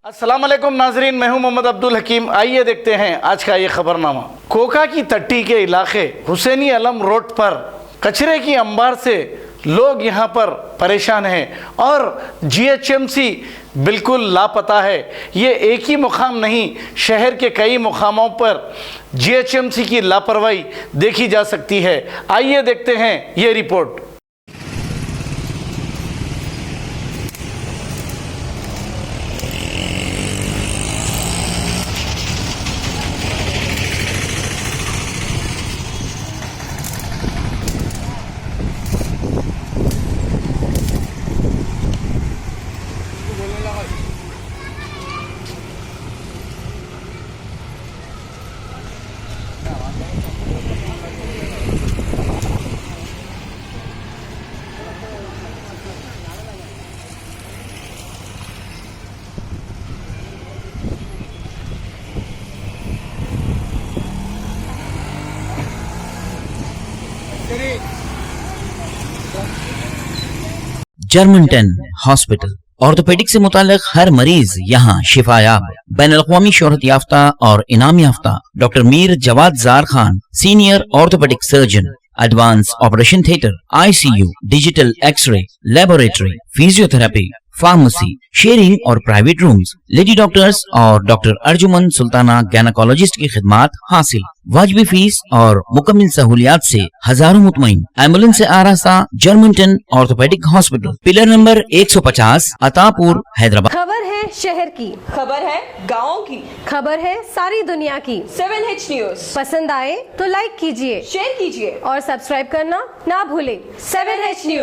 अस्सलाम वालेकुम नाजरीन, मैं हूं मोहम्मद अब्दुल हकीम। आइए देखते हैं आज का ये खबरनामा। कोका की तट्टी के इलाके हुसैनी अलम रोड पर कचरे की अंबार से लोग यहां पर परेशान हैं और जीएचएमसी बिल्कुल लापता है। ये एक ही मुकाम नहीं, शहर के कई मुकामों पर जीएचएमसी की लापरवाही देखी जा सकती है। आइए देखते हैं ये रिपोर्ट। जर्मनटन हॉस्पिटल ऑर्थोपेडिक से मुताल्लिक हर मरीज यहाँ शिफायाब। बैनुल-अक़वामी शोहरत याफ्ता और इनाम याफ्ता doctor Mir Jawad Zar Khan, senior orthopaedic surgeon, advance operation theatre, ICU, digital x-ray, laboratory, physiotherapy, pharmacy, sharing और प्राइवेट रूम्स, लेडी डॉक्टर्स और डॉक्टर अर्जुमन सुल्ताना गैनकोलॉजिस्ट की खिदमात हासिल। वाजिबी फीस और मुकम्मल सहूलियात से हजारों मुतमईन। एम्बुलेंस से आरास्ता Germanton orthopaedic hospital, pillar number 150, Attapur, Hyderabad. खबर है शहर की, खबर है गाँव की, खबर है सारी दुनिया की। 7H न्यूज पसंद आए तो लाइक कीजिए, शेयर कीजिए और सब्सक्राइब करना ना भूले। 7H news.